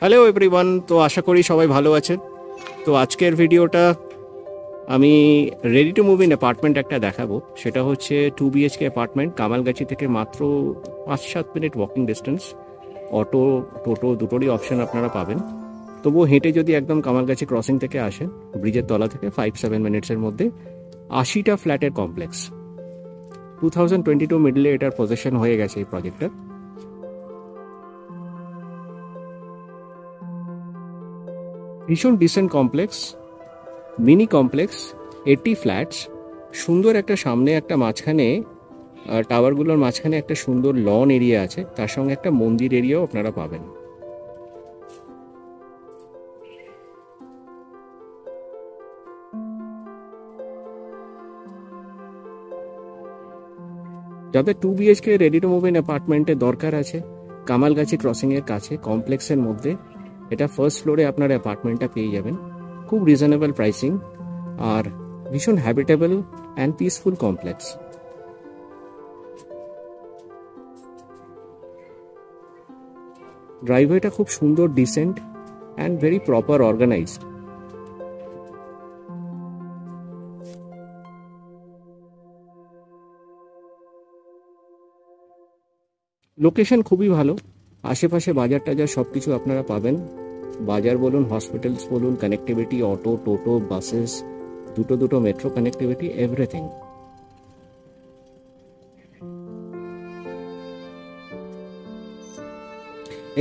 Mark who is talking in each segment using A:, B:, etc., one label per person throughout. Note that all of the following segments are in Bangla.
A: হ্যালো এভরিওয়ান, তো আশা করি সবাই ভালো আছেন। তো আজকের ভিডিওটা আমি ready to move in apartment একটা দেখাবো। সেটা হচ্ছে 2 BHK অ্যাপার্টমেন্ট, কামালগাছি থেকে মাত্র 5-7 মিনিট ওয়াকিং ডিস্টেন্স। অটো, টোটো দুটোরই অপশন আপনারা পাবেন। তবুও হেঁটে যদি একদম কামালগাছি ক্রসিং থেকে আসেন, ব্রিজের তলা থেকে 5-7 মিনিটসের মধ্যে 80টা ফ্ল্যাটের কমপ্লেক্স। 2022 মিডলে এটার পজিশন হয়ে গেছে এই প্রজেক্টটা। ভীষণ decent complex, mini complex, 80 flats, সুন্দর একটা সামনে একটা মাঝখানে টাওয়ারগুলোর মাঝখানে একটা সুন্দর লন এরিয়া আছে, তার সঙ্গে একটা মন্দির এরিয়াও আপনারা পাবেন। যাদের 2 BHK ready to move in অ্যাপার্টমেন্টের দরকার আছে, কামালগাছি ক্রসিংয়ের কাছে কমপ্লেক্সের মধ্যে এটা ফার্স্ট ফ্লোরে আপনার অ্যাপার্টমেন্টটা পেয়ে যাবেন। খুব রিজনেবল প্রাইসিং আর ভীষণ হ্যাবিটেবল অ্যান্ড পিসফুল কমপ্লেক্স। ড্রাইভওয়েটা খুব সুন্দর, decent and very proper organised. Location খুবই ভালো, আশেপাশে বাজার টাজার সব কিছু আপনারা পাবেন। বাজার বলুন, হসপিটালস বলুন, কানেক্টিভিটি, অটো, টোটো, বাসেস, দুটো মেট্রো কানেক্টিভিটি, এভরিথিং।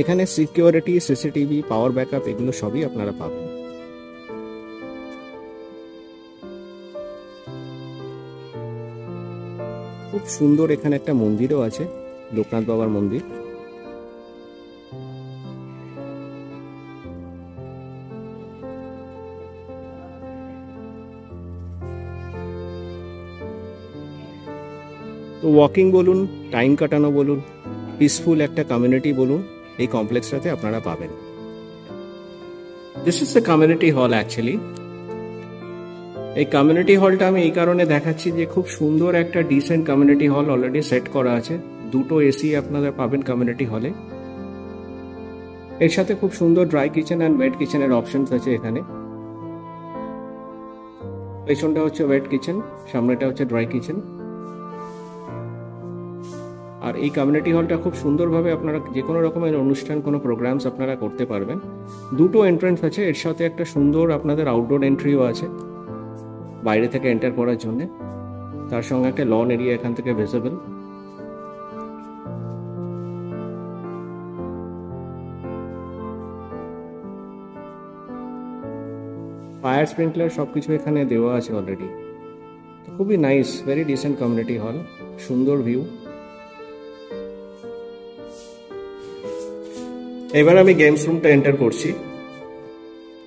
A: এখানে সিকিউরিটি, সিসিটিভি, পাওয়ার ব্যাকআপ এগুলো সবই আপনারা পাবেন। খুব সুন্দর এখানে একটা মন্দিরও আছে, লোকনাথ বাবার মন্দির। তো ওয়াকিং বলুন, টাইম কাটানো বলুন, পিসফুল একটা কমিউনিটি বলুন, এই কমপ্লেক্সটাতে আপনারা পাবেন। This is the community hall actually. এই কমিউনিটি হলটা আমি এই কারণে দেখাচ্ছি যে খুব সুন্দর একটা decent community hall already set করা আছে। দুটো এসি আপনারা পাবেন কমিউনিটি হলে। এর সাথে খুব সুন্দর ড্রাই কিচেন অ্যান্ড ওয়েট কিচেনের অপশনস আছে এখানে। পেছনটা হচ্ছে ওয়েট কিচেন, সামনেটা হচ্ছে ড্রাই কিচেন। আর এই কমিউনিটি হলটা খুব সুন্দরভাবে আপনারা যে কোনো রকমের অনুষ্ঠান, কোনো প্রোগ্রামস আপনারা করতে পারবেন। দুটো এন্ট্রান্স আছে, এর সাথে একটা সুন্দর আপনাদের আউটডোর এন্ট্রিও আছে বাইরে থেকে এন্টার করার জন্য। তার সঙ্গে একটা লন এরিয়া এখান থেকে ভিজিবল। ফায়ার স্প্রিংকলার সবকিছু এখানে দেওয়া আছে অলরেডি। তো খুবই নাইস, ভেরি ডিসেন্ট কমিউনিটি হল, সুন্দর ভিউ। এবার আমি গেমস রুমটা এন্টার করছি।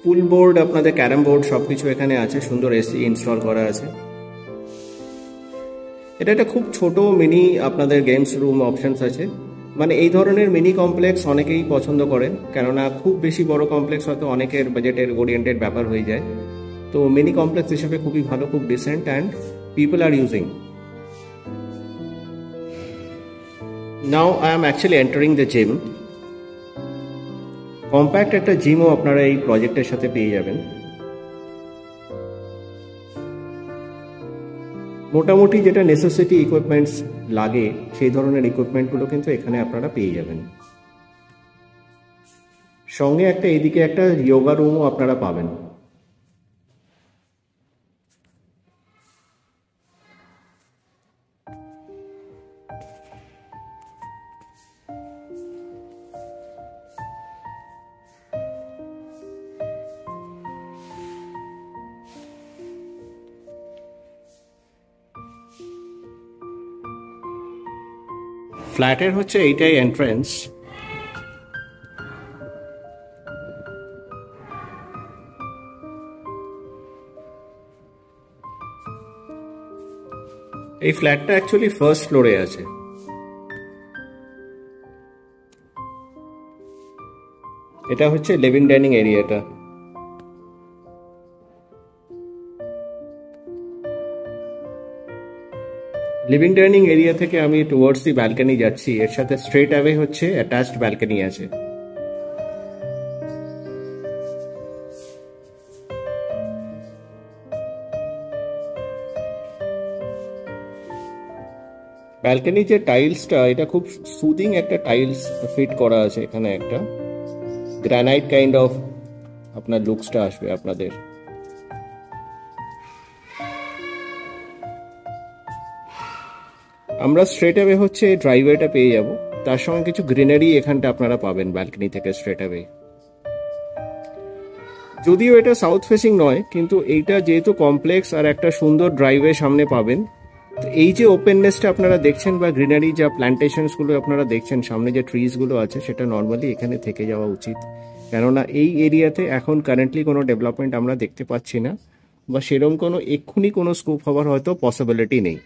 A: পুল বোর্ড, আপনাদের ক্যারাম বোর্ড সবকিছু এখানে আছে, সুন্দর এসি ইনস্টল করা আছে। এটা একটা খুব ছোট মিনি আপনাদের গেমস রুম অপশনস আছে। মানে এই ধরনের মিনি কমপ্লেক্স অনেকেই পছন্দ করেন, কেননা খুব বেশি বড় কমপ্লেক্স হয়তো অনেকের বাজেটের ওরিয়েন্টেড ব্যাপার হয়ে যায়। তো মিনি কমপ্লেক্স হিসেবে খুবই ভালো, খুব ডিসেন্ট অ্যান্ড পিপল আর using. Now I am actually entering the gym. Compact একটা জিমও আপনারা এই প্রজেক্টের সাথে পেয়ে যাবেন। মোটামুটি যেটা নেসেসিটি ইকুইপমেন্টস লাগে সেই ধরনের ইকুইপমেন্টগুলো কিন্তু এখানে আপনারা পেয়ে যাবেন। সঙ্গে একটা এইদিকে একটা যোগা রুমও আপনারা পাবেন। ফ্ল্যাটের হচ্ছে এইটাই এন্ট্রান্স। এই ফ্ল্যাটটা অ্যাকচুয়ালি ফার্স্ট ফ্লোরে আছে। এটা হচ্ছে লিভিং ডাইনিং এরিয়াটা। লিভিং ডাইনিং এরিয়া থেকে আমি টুয়ার্ডস দি ব্যালকনি যাচ্ছি। এর সাথে স্ট্রেট অ্যাওয়ে হচ্ছে অ্যাটাচড ব্যালকনি আছে। ব্যালকনির যে টাইলসটা, এটা খুব সুদিং একটা টাইলস ফিট করা আছে এখানে, একটা গ্রানাইট কাইন্ড অফ আপনার লুকসটা আসবে আপনাদের। আমরা স্ট্রেট অ্যাওয়ে হচ্ছে ড্রাইভওয়েটা পেয়ে যাব, তার সঙ্গে কিছু গ্রিনারি এখানটা আপনারা পাবেন ব্যালকনি থেকে স্ট্রেট অ্যাওয়ে। যদিও এটা সাউথ ফেসিং নয়, কিন্তু এইটা যেহেতু কমপ্লেক্স আর একটা সুন্দর ড্রাইভওয়ে সামনে পাবেন, তো এই যে ওপেননেসটা আপনারা দেখছেন বা গ্রিনারি যা প্ল্যান্টেশনসগুলো আপনারা দেখছেন, সামনে যে ট্রিজগুলো আছে, সেটা নর্মালি এখানে থেকে যাওয়া উচিত। কেননা এই এরিয়াতে এখন কারেন্টলি কোনো ডেভেলপমেন্ট আমরা দেখতে পাচ্ছি না, বা সেরকম কোনো এক্ষুনি কোনো স্কোপ হওয়ার হয়তো পসিবিলিটি নেই।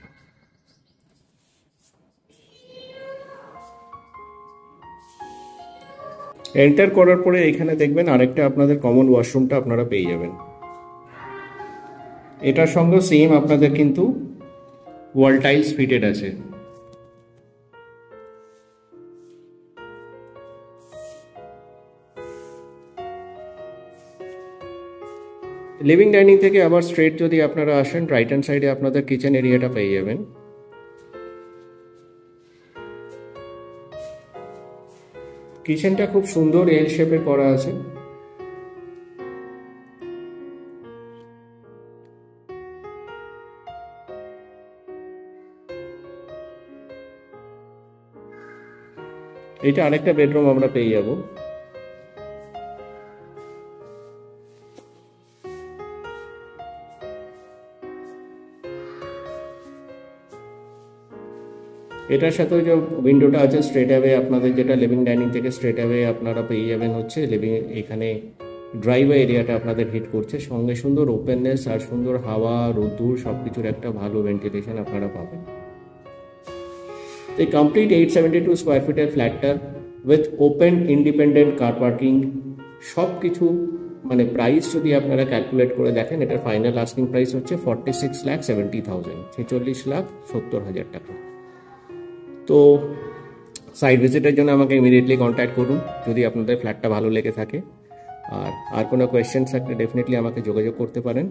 A: এন্টার করার পরে এখানে দেখবেন আরেকটা আপনাদের কমন ওয়াশরুমটা আপনারা পেয়ে যাবেন। এটার সঙ্গে সেম আপনাদের কিন্তু ওয়াল টাইলস ফিটেড আছে। লিভিং ডাইনিং থেকে আবার স্ট্রেট যদি আপনারা আসেন, রাইট হ্যান্ড সাইডে আপনাদের কিচেন এরিয়াটা পেয়ে যাবেন। কিচেনটা খুব সুন্দর এল শেপে করা আছে। এটা আরেকটা বেডরুম আমরা পেয়ে যাব। এটার সাথে যে উইন্ডোটা আছে স্ট্রেট অ্যাওয়ে আপনাদের, যেটা লিভিং ডাইনিং থেকে স্ট্রেট অ্যাওয়ে আপনারা পেয়ে যাবেন হচ্ছে লিভিং, এখানে ড্রাইভওয়ে এরিয়াটা আপনাদের হিট করছে, সঙ্গে সুন্দর ওপেননেস আর সুন্দর হাওয়া রোদ্দুর সব কিছুর একটা ভালো ভেন্টিলেশন আপনারা পাবেন। এই কমপ্লিট 872 স্কোয়ার ফিটের ফ্ল্যাটটার with open independent car parking সব কিছু, মানে প্রাইস যদি আপনারা ক্যালকুলেট করে দেখেন, এটার ফাইনাল আস্কিং প্রাইস হচ্ছে 46,70,000, 46,70,000 টাকা। তো সাইট ভিজিটের জন্য আমাকে ইমিডিয়েটলি কন্ট্যাক্ট করুন যদি আপনাদের ফ্ল্যাটটা ভালো লেগে থাকে। আর কোনো কোয়েশ্চেন্স থাকলে ডেফিনেটলি আমাকে যোগাযোগ করতে পারেন।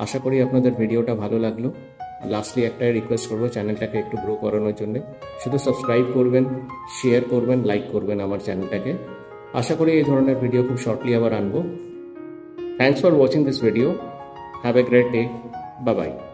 A: আশা করি আপনাদের ভিডিওটা ভালো লাগলো। লাস্টলি একটাই রিকোয়েস্ট করবো, চ্যানেলটাকে একটু গ্রো করানোর জন্য শুধু সাবস্ক্রাইব করবেন, শেয়ার করবেন, লাইক করবেন আমার চ্যানেলটাকে। আশা করি এই ধরনের ভিডিও খুব শর্টলি আবার আনবো। Thanks for watching this video. Have a great day. Bye bye.